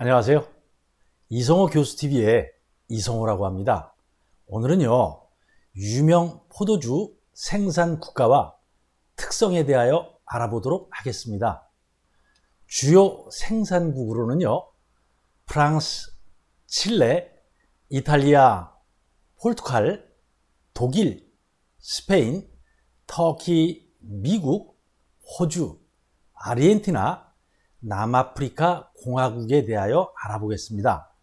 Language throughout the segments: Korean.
안녕하세요. 이성호 교수TV의 이성호라고 합니다. 오늘은요, 유명 포도주 생산 국가와 특성에 대하여 알아보도록 하겠습니다. 주요 생산국으로는요, 프랑스, 칠레, 이탈리아, 포르투갈, 독일, 스페인, 터키, 미국, 호주, 아르헨티나, 남아프리카 공화국에 대하여 알아보겠습니다.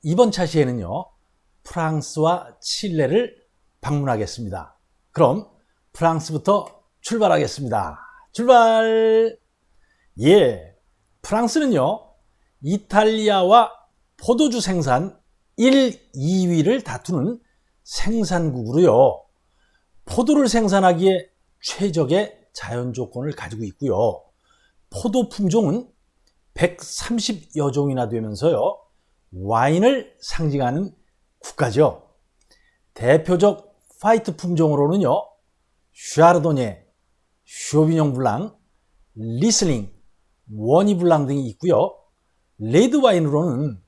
이번 차시에는요, 프랑스와 칠레를 방문하겠습니다. 그럼 프랑스부터 출발하겠습니다. 출발! 프랑스는요, 이탈리아와 포도주 생산 1, 2위를 다투는 생산국으로요, 포도를 생산하기에 최적의 자연 조건을 가지고 있고요. 포도 품종은 130여 종이나 되면서요, 와인을 상징하는 국가죠. 대표적 화이트 품종으로는요, 샤르도네, 쇼비뇽 블랑, 리슬링, 워니 블랑 등이 있고요. 레드 와인으로는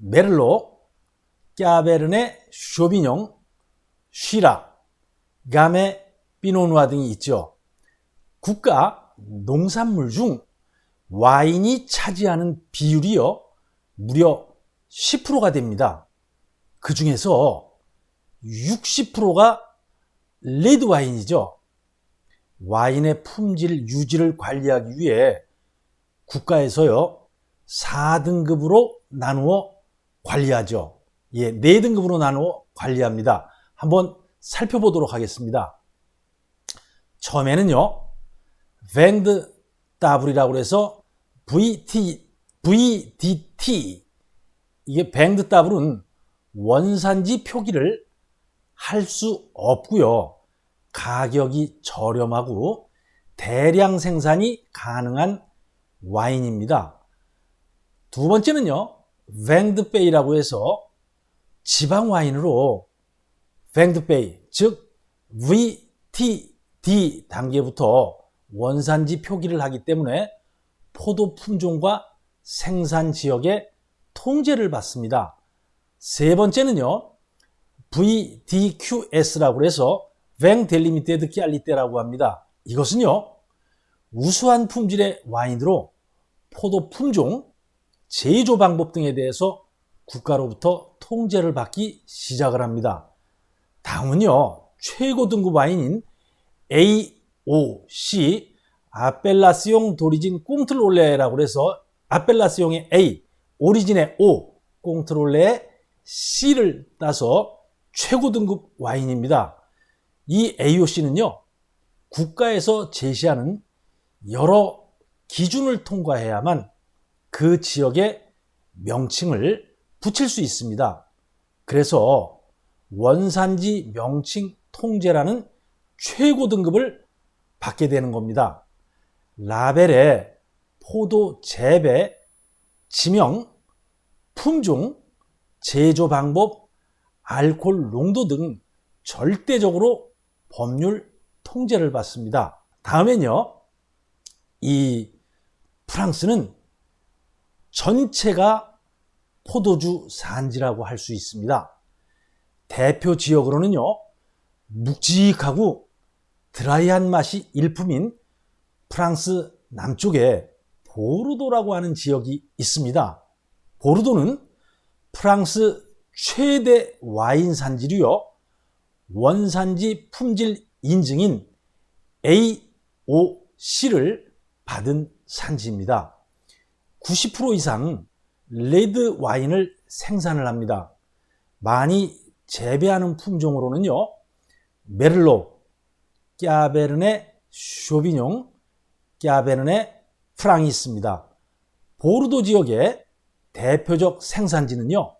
메를로, 까베르네, 쇼비뇽, 쉬라, 가메, 피노누아 등이 있죠. 국가 농산물 중 와인이 차지하는 비율이요, 무려 10%가 됩니다. 그 중에서 60%가 레드 와인이죠. 와인의 품질 유지를 관리하기 위해 국가에서요, 4등급으로 나누어 관리하죠. 4등급으로 나누어 관리합니다. 한번 살펴보도록 하겠습니다. 처음에는요, 뱅드 따블이라고 해서 VDT, 이게 뱅드 따블은 원산지 표기를 할 수 없고요, 가격이 저렴하고 대량 생산이 가능한 와인입니다. 두 번째는요, 뱅드페이라고 해서 지방 와인으로 뱅드페이, 즉 VTD 단계부터 원산지 표기를 하기 때문에 포도 품종과 생산 지역의 통제를 받습니다. 세 번째는요, VDQS라고 해서 Vin Delimité de Qualité라고 합니다. 이것은요, 우수한 품질의 와인으로 포도 품종, 제조 방법 등에 대해서 국가로부터 통제를 받기 시작을 합니다. 다음은요, 최고 등급 와인인 AOC, 아펠라시옹 도리진 꽁트롤레라고 해서 아펠라시옹의 A, 오리진의 O, 꽁트롤레의 C를 따서 최고 등급 와인입니다. 이 AOC는요, 국가에서 제시하는 여러 기준을 통과해야만 그 지역의 명칭을 붙일 수 있습니다. 그래서 원산지 명칭 통제라는 최고 등급을 받게 되는 겁니다. 라벨에 포도 재배, 지명, 품종, 제조 방법, 알코올 농도 등 절대적으로 법률 통제를 받습니다. 다음엔요, 이 프랑스는 전체가 포도주 산지라고 할 수 있습니다. 대표 지역으로는요, 묵직하고 드라이한 맛이 일품인 프랑스 남쪽에 보르도라고 하는 지역이 있습니다. 보르도는 프랑스 최대 와인 산지로요, 원산지 품질 인증인 AOC를 받은 산지입니다. 90% 이상 레드 와인을 생산을 합니다. 많이 재배하는 품종으로는요, 메를로, 까베르네, 쇼비뇽, 까베르네, 프랑이 있습니다. 보르도 지역의 대표적 생산지는요,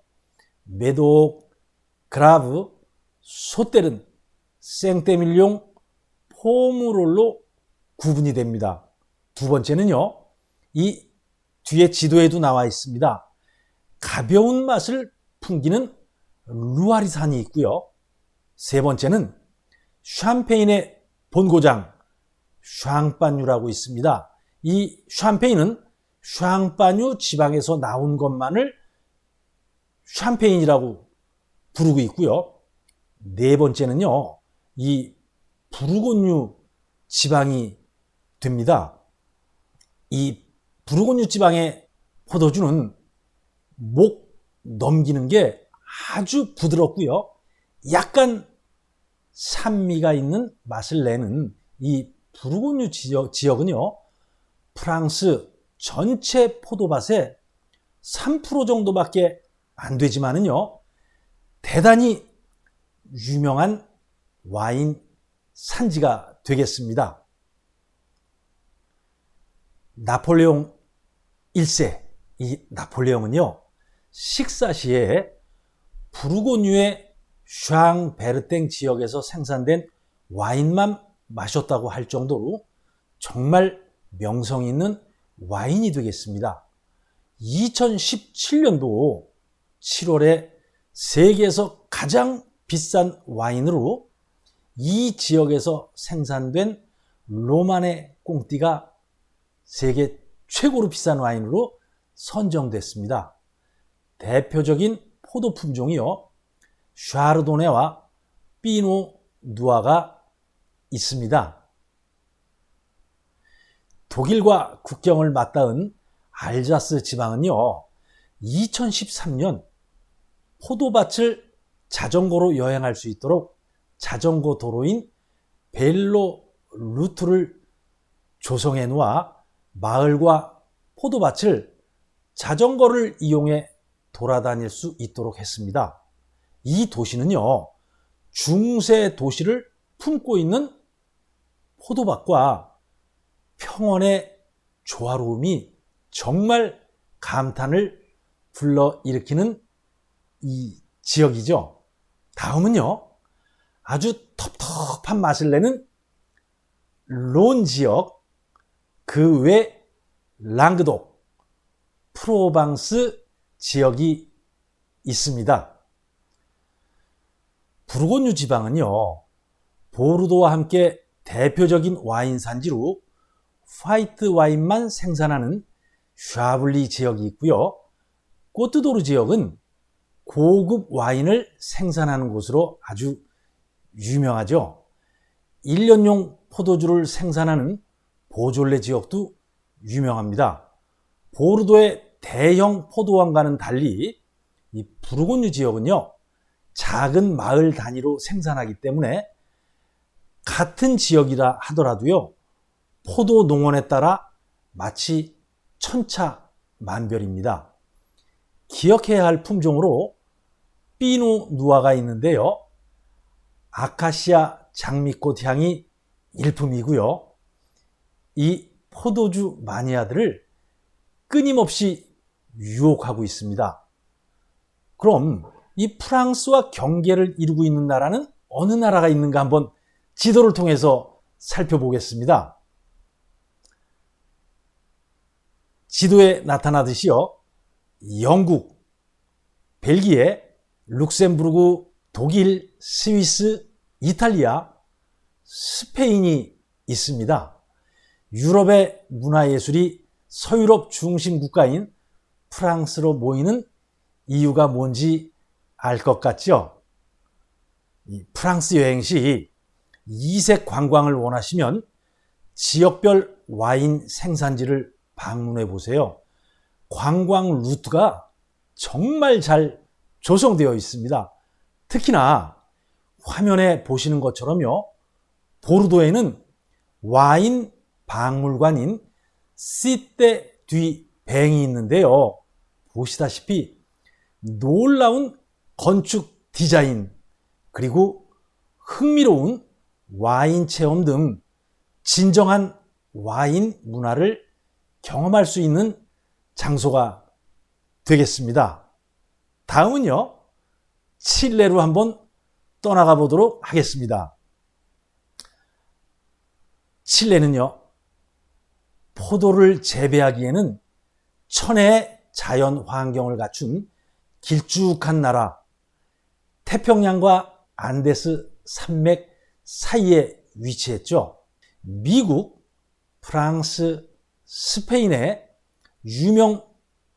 메독, 그라브, 소테른, 생떼밀뇽, 포무롤로 구분이 됩니다. 두 번째는요, 이 뒤에 지도에도 나와 있습니다. 가벼운 맛을 풍기는 루아리산이 있고요. 세 번째는 샴페인의 본고장 샹파뉴라고 있습니다. 이 샴페인은 샹파뉴 지방에서 나온 것만을 샴페인이라고 부르고 있고요. 네 번째는요, 이 부르고뉴 지방이 됩니다. 이 부르고뉴 지방의 포도주는 목 넘기는 게 아주 부드럽고요. 약간 산미가 있는 맛을 내는 이 부르고뉴 지역은요, 프랑스 전체 포도밭의 3% 정도밖에 안 되지만은요, 대단히 유명한 와인 산지가 되겠습니다. 나폴레옹 1세, 이 나폴레옹은요, 식사 시에 부르고뉴의 샹베르땡 지역에서 생산된 와인만 마셨다고 할 정도로 정말 명성 있는 와인이 되겠습니다. 2017년도 7월에 세계에서 가장 비싼 와인으로 이 지역에서 생산된 로마네 꽁띠가 세계 최고로 비싼 와인으로 선정됐습니다. 대표적인 포도 품종이요, 샤르도네와 피노 누아가 있습니다. 독일과 국경을 맞닿은 알자스 지방은요, 2013년 포도밭을 자전거로 여행할 수 있도록 자전거 도로인 벨로 루트를 조성해 놓아 마을과 포도밭을 자전거를 이용해 돌아다닐 수 있도록 했습니다. 이 도시는요, 중세 도시를 품고 있는 포도밭과 평원의 조화로움이 정말 감탄을 불러일으키는 이 지역이죠. 다음은요, 아주 텁텁한 맛을 내는 론 지역, 그 외 랑그독, 프로방스 지역이 있습니다. 부르고뉴 지방은요, 보르도와 함께 대표적인 와인 산지로 화이트 와인만 생산하는 샤블리 지역이 있고요. 꼬트도르 지역은 고급 와인을 생산하는 곳으로 아주 유명하죠. 1년용 포도주를 생산하는 보졸레 지역도 유명합니다. 보르도의 대형 포도원과는 달리 이 부르고뉴 지역은요, 작은 마을 단위로 생산하기 때문에 같은 지역이라 하더라도요, 포도 농원에 따라 마치 천차만별입니다. 기억해야 할 품종으로 피노 누아가 있는데요, 아카시아 장미꽃 향이 일품이고요. 이 포도주 마니아들을 끊임없이 유혹하고 있습니다. 그럼 이 프랑스와 경계를 이루고 있는 나라는 어느 나라가 있는가 한번 지도를 통해서 살펴보겠습니다. 지도에 나타나듯이요, 영국, 벨기에, 룩셈부르크, 독일, 스위스, 이탈리아, 스페인이 있습니다. 유럽의 문화예술이 서유럽 중심 국가인 프랑스로 모이는 이유가 뭔지 알 것 같죠? 이 프랑스 여행 시 이색 관광을 원하시면 지역별 와인 생산지를 방문해 보세요. 관광 루트가 정말 잘 조성되어 있습니다. 특히나 화면에 보시는 것처럼요, 보르도에는 와인 박물관인 시떼 듀 뱅이 있는데요, 보시다시피 놀라운 건축 디자인, 그리고 흥미로운 와인 체험 등 진정한 와인 문화를 경험할 수 있는 장소가 되겠습니다. 다음은요, 칠레로 한번 떠나가 보도록 하겠습니다. 칠레는요, 포도를 재배하기에는 천혜의 자연 환경을 갖춘 길쭉한 나라, 태평양과 안데스 산맥 사이에 위치했죠. 미국, 프랑스, 스페인의 유명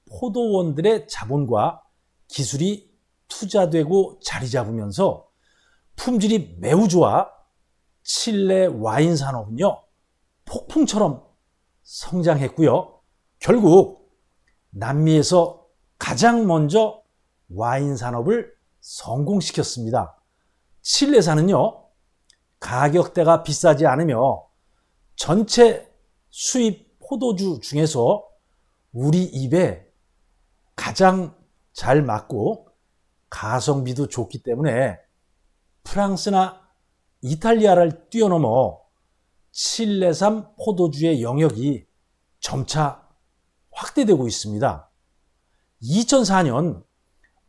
포도원들의 자본과 기술이 투자되고 자리 잡으면서 품질이 매우 좋아 칠레 와인 산업은요, 폭풍처럼 성장했고요. 결국 남미에서 가장 먼저 와인 산업을 성공시켰습니다. 칠레산은요, 가격대가 비싸지 않으며 전체 수입 포도주 중에서 우리 입에 가장 잘 맞고 가성비도 좋기 때문에 프랑스나 이탈리아를 뛰어넘어 칠레산 포도주의 영역이 점차 확대되고 있습니다. 2004년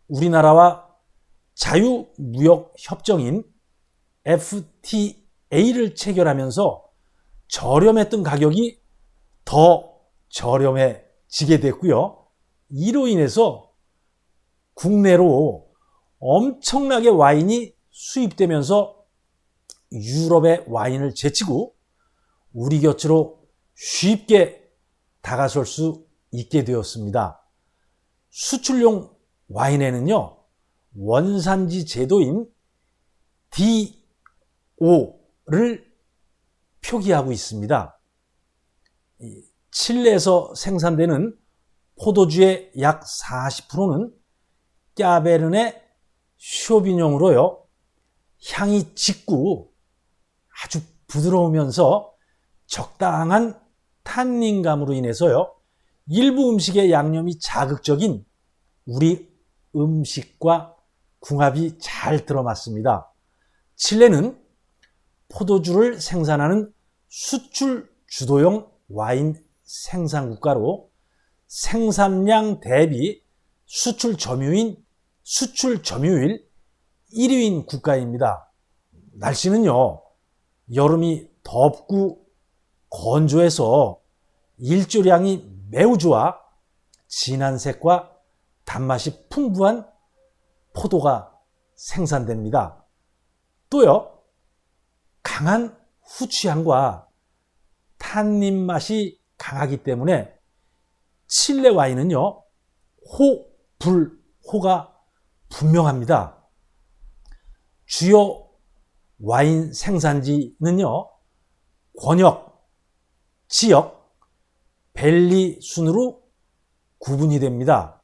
우리나라와 자유무역협정인 FTA를 체결하면서 저렴했던 가격이 더 저렴해지게 됐고요. 이로 인해서 국내로 엄청나게 와인이 수입되면서 유럽의 와인을 제치고 우리 곁으로 쉽게 다가설 수 있게 되었습니다. 수출용 와인에는요, 원산지 제도인 DO를 표기하고 있습니다. 칠레에서 생산되는 포도주의 약 40%는 까베르네 쇼비뇽으로요, 향이 짙고 아주 부드러우면서 적당한 탄닌감으로 인해서요, 일부 음식의 양념이 자극적인 우리 음식과 궁합이 잘 들어맞습니다. 칠레는 포도주를 생산하는 수출 주도형 와인 생산 국가로 생산량 대비 수출 점유율 1위인 국가입니다. 날씨는요, 여름이 덥고 건조해서 일조량이 매우 좋아 진한 색과 단맛이 풍부한 포도가 생산됩니다. 또요, 강한 후추향과 탄닌 맛이 강하기 때문에 칠레 와인은요, 호가 분명합니다. 주요 와인 생산지는요, 권역, 지역, 밸리 순으로 구분이 됩니다.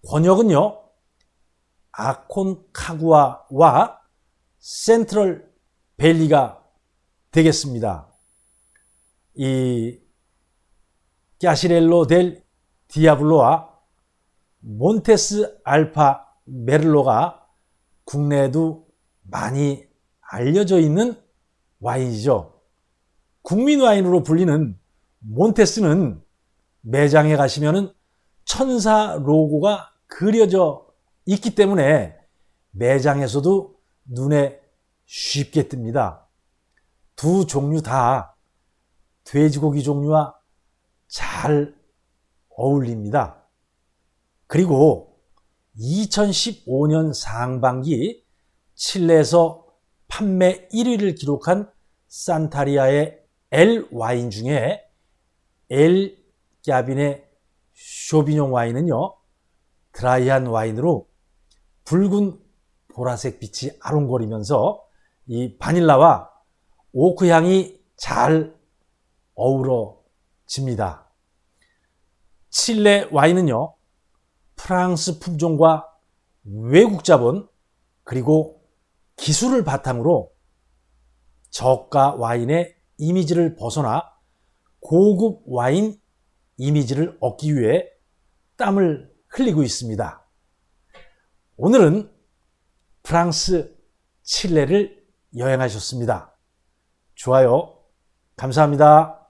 권역은요, 아콘카구아와 센트럴 밸리가 되겠습니다. 이 까시렐로 델 디아블로와 몬테스 알파 메를로가 국내에도 많이 알려져 있는 와인이죠. 국민 와인으로 불리는 몬테스는 매장에 가시면은 천사 로고가 그려져 있기 때문에 매장에서도 눈에 쉽게 띕니다. 두 종류 다 돼지고기 종류와 잘 어울립니다. 그리고 2015년 상반기 칠레에서 판매 1위를 기록한 산타리아의 엘 와인 중에 엘 까비네 쇼비뇽 와인은요, 드라이한 와인으로 붉은 보라색 빛이 아롱거리면서 이 바닐라와 오크 향이 잘 어우러집니다. 칠레 와인은요, 프랑스 품종과 외국 자본 그리고 기술을 바탕으로 저가 와인의 이미지를 벗어나 고급 와인 이미지를 얻기 위해 땀을 흘리고 있습니다. 오늘은 프랑스 칠레를 여행하셨습니다. 좋아요, 감사합니다.